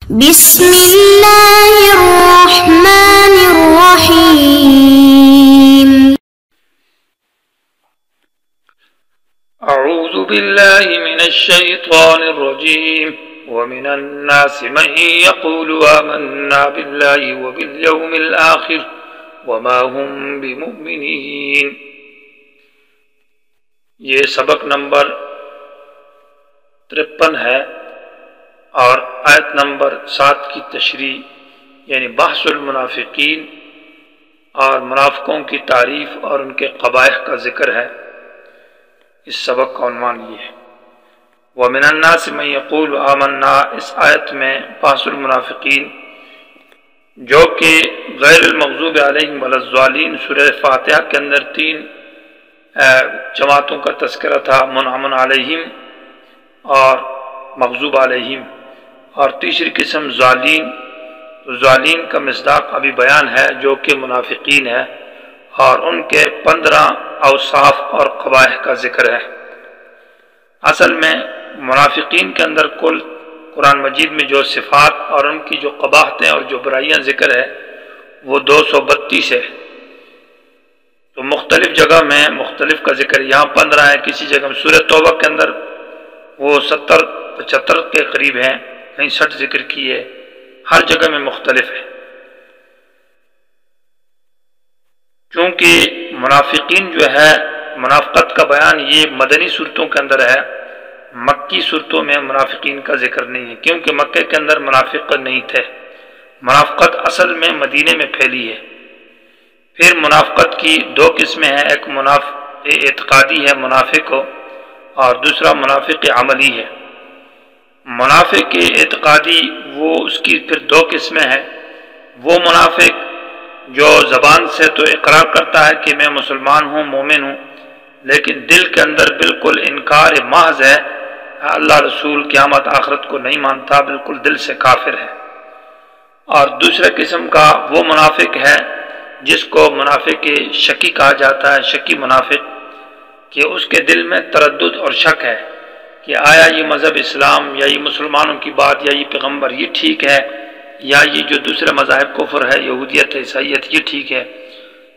بسم الله الرحمن الرحيم. أعوذ بالله من الشيطان الرجيم. ومن الناس من يقول آمنا بالله وباليوم الآخر وما هم بمؤمنين۔ یہ سبق نمبر 53 ہے اور آیت نمبر 7 کی تشریح یعنی بحث المنافقین اور منافقوں کی تعریف اور ان کے قبائح کا ذکر ہے۔ اس سبق کا عنوان یہ ہے وَمِنَ النَّاسِ مَن يَقُولُ آمَنَّا۔ اس آیت میں بحث المنافقین جو کہ غیر المغضوب علیہم ولا الضالین سورہ فاتحہ کے اندر 3 جماعتوں کا تذکرہ تھا، منعم علیہم اور مغضوب علیہم، اور تیسری قسم ضالین۔ ضالین کا مصداق ابھی بیان ہے جو کہ منافقین ہے، اور ان کے 15 اوصاف اور قبائح کا ذکر ہے۔ اصل میں منافقین کے اندر کل قرآن مجید میں جو صفات اور ان کی جو قباحتیں اور جو برائیاں ذکر ہے وہ 232 ہے۔ تو مختلف جگہ میں مختلف کا ذکر، یہاں 15 ہے، کسی جگہ میں سورہ توبہ کے اندر وہ 70-75 کے قریب ہیں، کہیں 60 ذکر کی ہے، ہر جگہ میں مختلف ہے۔ چونکہ منافقین جو ہے، منافقت کا بیان یہ مدنی صورتوں کے اندر ہے، مکی صورتوں میں منافقین کا ذکر نہیں ہے، کیونکہ مکے کے اندر منافق نہیں تھے۔ منافقت اصل میں مدینے میں پھیلی ہے۔ پھر منافقت کی 2 قسمیں ہیں، ایک منافق اعتقادی ہے منافق اور دوسرا منافق عملی ہے۔ منافق اعتقادی وہ اس کی پھر 2 قسمیں ہیں۔ وہ منافق جو زبان سے تو اقرار کرتا ہے کہ میں مسلمان ہوں، مومن ہوں، لیکن دل کے اندر بالکل انکار محض ہے، اللہ رسول قیامت آخرت کو نہیں مانتا، بالکل دل سے کافر ہے۔ اور دوسرے قسم کا وہ منافق ہے جس کو منافق شکی کہا جاتا ہے، شکی منافق، کہ اس کے دل میں تردد اور شک ہے کہ آیا یہ مذہب اسلام یا یہ مسلمانوں کی بات یا یہ پیغمبر یہ ٹھیک ہے، یا یہ جو دوسرے مذاہب کفر ہے، یہودیت عیسائیت یہ ٹھیک ہے۔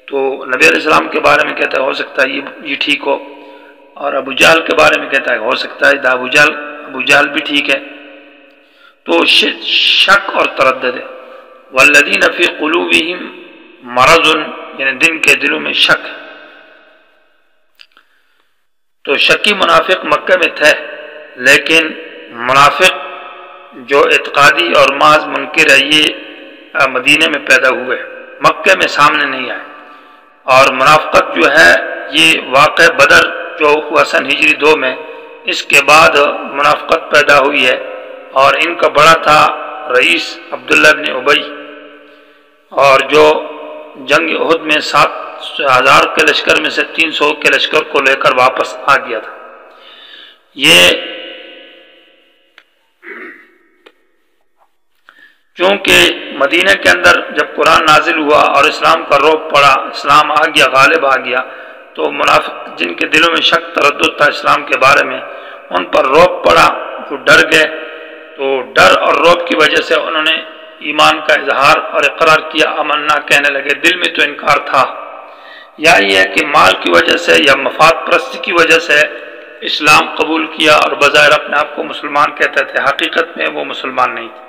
تو نبی علیہ السلام کے بارے میں کہتا ہے ہو سکتا ہے یہ ٹھیک ہو، اور ابو جہل کے بارے میں کہتا ہے ہو سکتا ہے ابو جہل بھی ٹھیک ہے۔ تو شک اور تردد ہے۔ والذین فی قلوبہم مرض، یعنی دن کے دلوں میں شک۔ تو شکی منافق مکہ میں تھے، لیکن منافق جو اعتقادی اور محض منکر ہے یہ مدینے میں پیدا ہوئے، مکہ میں سامنے نہیں آئے۔ اور منافقت جو ہے یہ واقع بدر جو ہوا سن ہجری 2 میں، اس کے بعد منافقت پیدا ہوئی ہے، اور ان کا بڑا تھا رئیس عبداللہ بن ابی، اور جو جنگ احد میں 7,000 کے لشکر میں سے 300 کے لشکر کو لے کر واپس آ گیا تھا۔ یہ چونکہ مدینہ کے اندر جب قرآن نازل ہوا اور اسلام کا رعب پڑا، اسلام آ گیا، غالب آ گیا، تو منافق جن کے دلوں میں شک تردد تھا اسلام کے بارے میں، ان پر رعب پڑا، وہ ڈر گئے۔ تو ڈر اور رعب کی وجہ سے انہوں نے ایمان کا اظہار اور اقرار کیا، آمنا کہنے لگے، دل میں تو انکار تھا۔ یا یہ ہے کہ مال کی وجہ سے یا مفاد پرستی کی وجہ سے اسلام قبول کیا اور بظاہر اپنے آپ کو مسلمان کہتے تھے، حقیقت میں وہ مسلمان نہیں تھے۔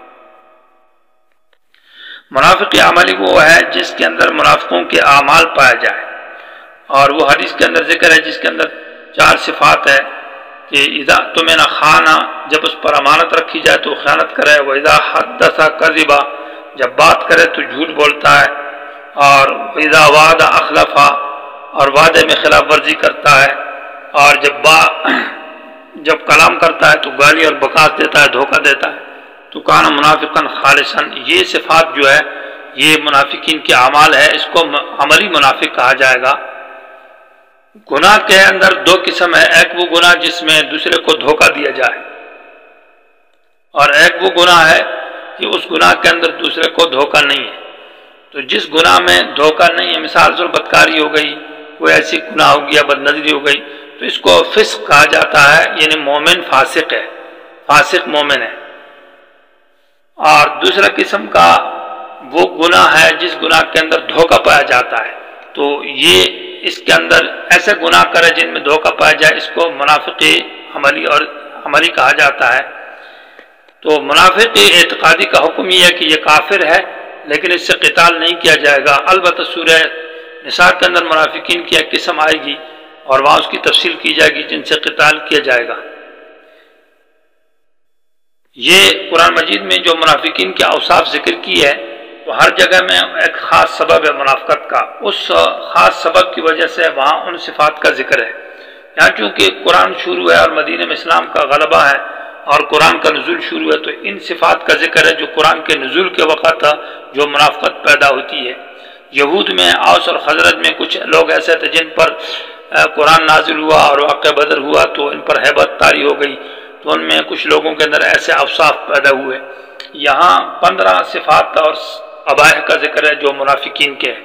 منافق عملی وہ ہے جس کے اندر منافقوں کے اعمال پایا جائے، اور وہ حدیث کے اندر ذکر ہے جس کے اندر 4 صفات ہے کہ اذا اؤتمن خان، جب اس پر امانت رکھی جائے تو خیانت کرے، واذا حدث کذب، جب بات کرے تو جھوٹ بولتا ہے، اور اذا وعد اخلف، اور وعدے میں خلاف ورزی کرتا ہے، اور جب کلام کرتا ہے تو گالی اور بکاس دیتا ہے، دھوکہ دیتا ہے۔ تو کان منافقا خالصا، یہ صفات جو ہے یہ منافقین کے اعمال ہے، اس کو عملی منافق کہا جائے گا۔ گناہ کے اندر 2 قسم ہے، ایک وہ گناہ جس میں دوسرے کو دھوکہ دیا جائے، اور ایک وہ گناہ ہے کہ اس گناہ کے اندر دوسرے کو دھوکہ نہیں ہے۔ تو جس گناہ میں دھوکہ نہیں ہے، مثال سے بدکاری ہو گئی، کوئی ایسی گناہ ہو گیا، بد نظری ہو گئی، تو اس کو فسق کہا جاتا ہے، یعنی مومن فاسق ہے، فاسق مومن ہے۔ اور دوسرا قسم کا وہ گناہ ہے جس گناہ کے اندر دھوکہ پایا جاتا ہے، تو یہ اس کے اندر ایسے گناہ کرے جن میں دھوکہ پایا جائے، اس کو منافقی عملی کہا جاتا ہے۔ تو منافقی اعتقادی کا حکم یہ ہے کہ یہ کافر ہے، لیکن اس سے قتال نہیں کیا جائے گا۔ البتہ سورہ نساء کے اندر منافقین کی ایک قسم آئے گی اور وہاں اس کی تفصیل کی جائے گی جن سے قتال کیا جائے گا۔ یہ قرآن مجید میں جو منافقین کے اوصاف ذکر کی ہے، تو ہر جگہ میں ایک خاص سبب ہے منافقت کا، اس خاص سبب کی وجہ سے وہاں ان صفات کا ذکر ہے۔ یہاں چونکہ قرآن شروع ہے اور مدینہ میں اسلام کا غلبہ ہے اور قرآن کا نزول شروع ہے، تو ان صفات کا ذکر ہے جو قرآن کے نزول کے وقت جو منافقت پیدا ہوتی ہے۔ یہود میں، اوس اور خزرج میں کچھ لوگ ایسے تھے جن پر قرآن نازل ہوا اور واقعہ بدر ہوا تو ان پر ہیبت طاری ہو گئی، تو ان میں کچھ لوگوں کے اندر ایسے اوصاف پیدا ہوئے۔ یہاں 15 صفات اور قبائح کا ذکر ہے جو منافقین کے ہے۔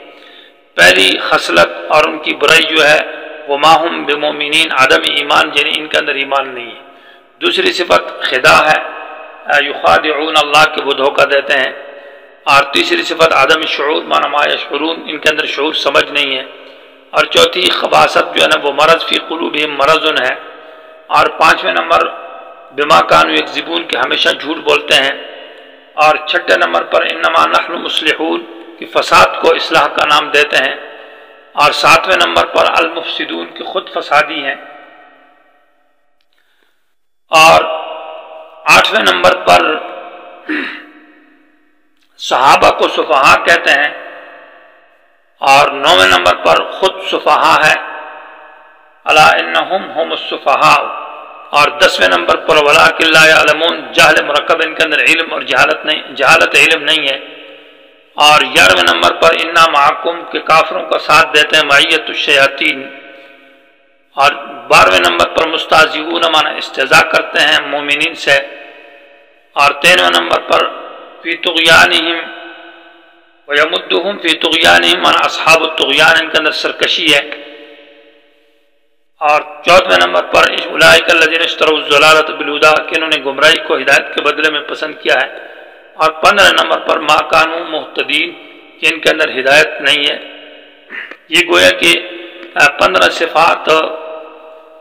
پہلی خصلت اور ان کی برائی جو ہے وہ ماہم بمومنین، عدم ایمان، یعنی ان کے اندر ایمان نہیں ہے۔ دوسری صفت خدا ہے، یخادعون اللہ، کے وہ دھوکہ دیتے ہیں۔ اور تیسری صفت عدم شعور، معنی ما یشعرون، ان کے اندر شعور سمجھ نہیں ہے۔ اور چوتھی خباثت جو ہے نا وہ مرض فی قلوبہم مرض ہے۔ اور 5ویں نمبر بما کانوا یکذبون، کہ ہمیشہ جھوٹ بولتے ہیں۔ اور 6 نمبر پر انما نحن مصلحون، کہ فساد کو اصلاح کا نام دیتے ہیں۔ اور 7ویں نمبر پر المفسدون، کہ خود فسادی ہیں۔ اور 8ویں نمبر پر صحابہ کو سفہاء کہتے ہیں۔ اور 9ویں نمبر پر خود سفہاء ہے، الا انہم ہم السفہاء۔ اور 10ویں نمبر پر ولکن لا یعلمون، جہل مرکب، ان کے اندر علم اور جہالت علم نہیں ہے۔ اور 11ویں نمبر پر انا معکم، کہ کافروں کا ساتھ دیتے ہیں، معیت الشیاطین۔ اور 12ویں نمبر پر مستہزئون، معنی استہزاء کرتے ہیں مومنین سے۔ اور 13ویں نمبر پر فی طغیانہم ویمدہم فی طغیانہم، معنی اصحاب الطغیان، ان کے اندر سرکشی ہے۔ اور 14ویں نمبر پر اولئک الذین اشتروا الضلالۃ بالہدی، کہ انہوں نے گمراہی کو ہدایت کے بدلے میں پسند کیا ہے۔ اور 15 نمبر پر ما کانوا مہتدین، کہ ان کے اندر ہدایت نہیں ہے۔ یہ گویا کہ 15 صفات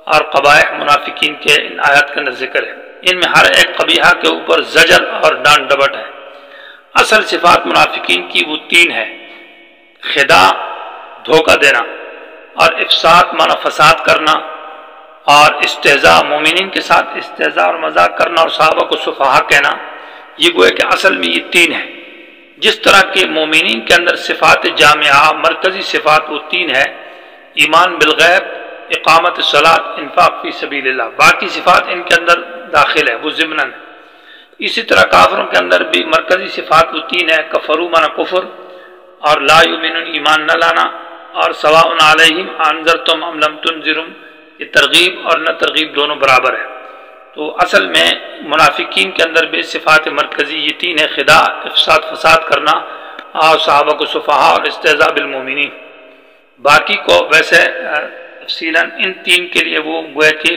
اور قبائح منافقین کے ان آیات کے اندر ذکر ہے۔ ان میں ہر ایک قبیحہ کے اوپر زجر اور ڈانٹ ڈپٹ ہے۔ اصل صفات منافقین کی وہ 3 ہے: خداع، دھوکہ دینا، اور افساد، معنی فساد کرنا، اور استہزاء، مومنین کے ساتھ استہزاء اور مذاق کرنا، اور صحابہ کو سفہاء کہنا۔ یہ گویا کہ اصل میں یہ 3 ہے۔ جس طرح کہ مومنین کے اندر صفات جامعہ، مرکزی صفات وہ 3 ہے: ایمان بالغیب، اقامت الصلاۃ، انفاق فی سبیل اللہ۔ باقی صفات ان کے اندر داخل ہے، وہ ضمناً ہے۔ اسی طرح کافروں کے اندر بھی مرکزی صفات وہ 3 ہے: کفروا، معنی کفر، اور لا یؤمنون، ایمان نہ لانا، اور سواء علیہم انذرتم ام لم تنذرہم، یہ ترغیب اور نہ ترغیب دونوں برابر ہے۔ تو اصل میں منافقین کے اندر بھی صفات مرکزی یہ 3 ہے: خداع، افساد فساد کرنا، اور صحابہ کو سفہاء، اور استہزاء بالمومنین۔ باقی کو ویسے تفصیلاً ان 3 کے لیے وہ گویا کہ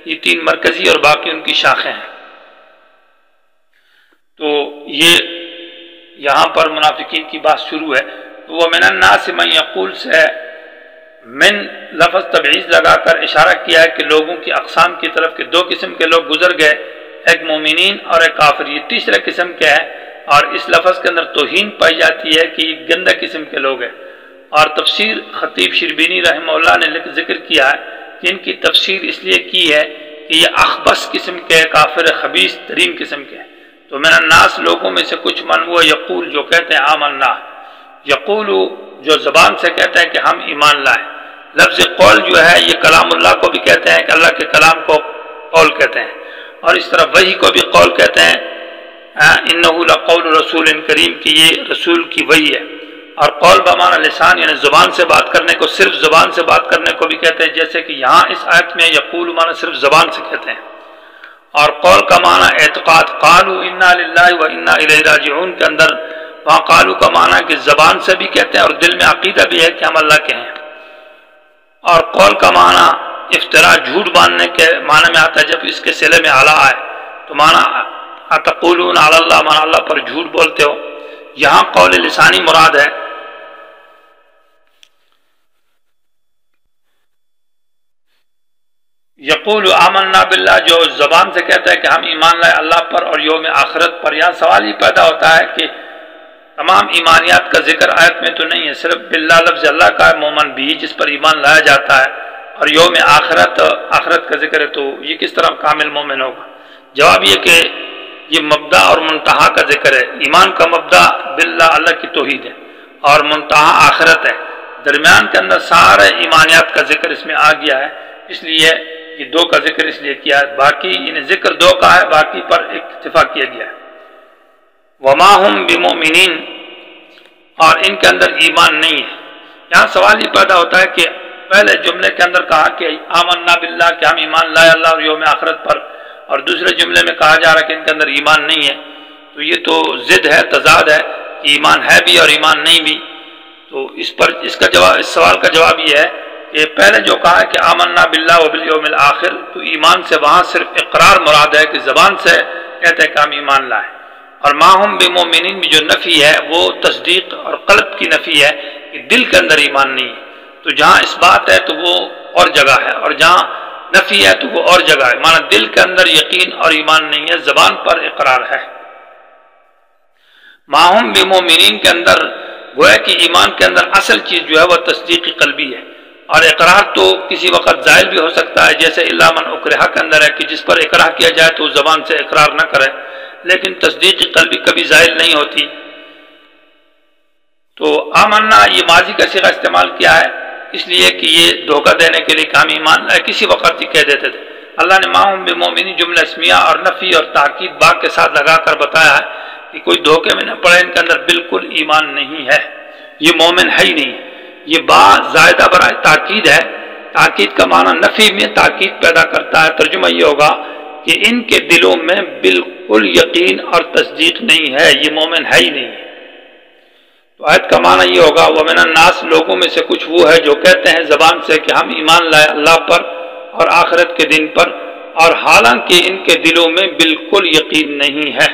یہ 3 مرکزی اور باقی ان کی شاخیں ہیں۔ تو یہ یہاں پر منافقین کی بات شروع ہے۔ تو وہ من الناس من یقول سے من لفظ تبعیض لگا کر اشارہ کیا ہے کہ لوگوں کی اقسام کی طرف کہ 2 قسم کے لوگ گزر گئے، ایک مومنین اور ایک کافر۔ یہ تیسرے قسم کے ہے، اور اس لفظ کے اندر توہین پائی جاتی ہے کہ یہ گندہ قسم کے لوگ ہیں۔ اور تفسیر خطیب شربینی رحمہ اللہ نے ذکر کیا ہے کہ ان کی تفسیر اس لیے کی ہے کہ یہ اخبث قسم کے کافر، خبیث ترین قسم کے ہیں۔ تو من الناس، لوگوں میں سے کچھ من وہ یقول، جو کہتے ہیں آمنا، یقول جو زبان سے کہتے ہیں کہ ہم ایمان لائیں۔ لفظ قول جو ہے یہ کلام اللہ کو بھی کہتے ہیں کہ اللہ کے کلام کو قول کہتے ہیں، اور اس طرح وحی کو بھی قول کہتے ہیں، انہ لقول رسول کریم، کہ یہ رسول کی وحی ہے۔ اور قول بمعنی لسان، یعنی زبان سے بات کرنے کو، صرف زبان سے بات کرنے کو بھی کہتے ہیں، جیسے کہ یہاں اس آیت میں یقول معنی صرف زبان سے کہتے ہیں۔ اور قول کا معنی اعتقاد، قالوا انا للہ و انا الیہ راجعون کے اندر وہاں قالوا کا معنی کہ زبان سے بھی کہتے ہیں اور دل میں عقیدہ بھی ہے کہ ہم اللہ کے ہیں۔ اور قول کا معنی افتراء، جھوٹ باندھنے کے معنی میں آتا ہے، جب اس کے صلے میں اعلیٰ آئے تو معنی اتقولون علی اللہ من اللہ پر جھوٹ بولتے ہو. یہاں قول لسانی مراد ہے. یقول آمنا باللہ جو زبان سے کہتا ہے کہ ہم ایمان لائے اللہ پر اور یوم آخرت پر. یہاں سوال یہ پیدا ہوتا ہے کہ تمام ایمانیات کا ذکر آیت میں تو نہیں ہے، صرف باللہ لفظ اللہ کا ہے، مومن بھی جس پر ایمان لایا جاتا ہے، اور یوم آخرت کا ذکر ہے، تو یہ کس طرح کامل مومن ہوگا؟ جواب یہ کہ یہ مبدا اور منتہا کا ذکر ہے. ایمان کا مبدا باللہ اللہ کی توحید ہے اور منتہا آخرت ہے. درمیان کے اندر سارے ایمانیات کا ذکر اس میں آ گیا ہے، اس لیے یہ دو کا ذکر اس لیے کیا ہے. باقی ذکر دو کا ہے، باقی پر اکتفا کیا گیا ہے. وما ہم بمؤمنین، اور ان کے اندر ایمان نہیں ہے. یہاں سوال یہ پیدا ہوتا ہے کہ پہلے جملے کے اندر کہا کہ آمنا باللہ کہ ہم ایمان لائے اللہ اور یوم آخرت پر، اور دوسرے جملے میں کہا جا رہا ہے کہ ان کے اندر ایمان نہیں ہے. تو یہ تو ضد ہے، تضاد ہے کہ ایمان ہے بھی اور ایمان نہیں بھی. تو اس سوال کا جواب یہ ہے کہ پہلے جو کہا ہے کہ آمنا باللہ وبالیوم الآخر، تو ایمان سے وہاں صرف اقرار مراد ہے کہ زبان سے کہتے ہیں کہ ہم ایمان لائے. اور ماہم بمؤمنین بھی جو نفی ہے وہ تصدیق اور قلب کی نفی ہے کہ دل کے اندر ایمان نہیں ہے. تو جہاں اس بات ہے تو وہ اور جگہ ہے، اور جہاں نفی ہے تو وہ اور جگہ ہے. مانا دل کے اندر یقین اور ایمان نہیں ہے، زبان پر اقرار ہے. ماہم بمؤمنین کے اندر گویا کہ ایمان کے اندر اصل چیز جو ہے وہ تصدیق قلبی ہے، اور اقرار تو کسی وقت زائل بھی ہو سکتا ہے، جیسے الا من اکرہ کے اندر ہے کہ جس پر اقرار کیا جائے تو زبان سے اقرار نہ کرے. لیکن تصدیق قلبی کبھی زائل نہیں ہوتی. تو آمنا یہ ماضی کا صیغہ استعمال کیا ہے اس لیے کہ یہ دھوکہ دینے کے لیے کہ ہم ایمان لائے کسی وقت ہی کہہ دیتے تھے. اللہ نے ماہم بمؤمنین جملہ اسمیہ اور نفی اور تاکید باغ کے ساتھ لگا کر بتایا ہے کہ کوئی دھوکے میں نہ پڑے، ان کے اندر بالکل ایمان نہیں ہے، یہ مومن ہے ہی نہیں. یہ با زائدہ برائے تاکید ہے. تاکید کا معنی نفی میں تاکید پیدا کرتا ہے. ترجمہ یہ ہوگا کہ ان کے دلوں میں بالکل یقین اور تصدیق نہیں ہے، یہ مومن ہے ہی نہیں. تو آیت کا معنی یہ ہوگا وَمِنَ النَّاسِ لوگوں میں سے کچھ وہ ہے جو کہتے ہیں زبان سے کہ ہم ایمان لائے اللہ پر اور آخرت کے دن پر، اور حالانکہ ان کے دلوں میں بالکل یقین نہیں ہے.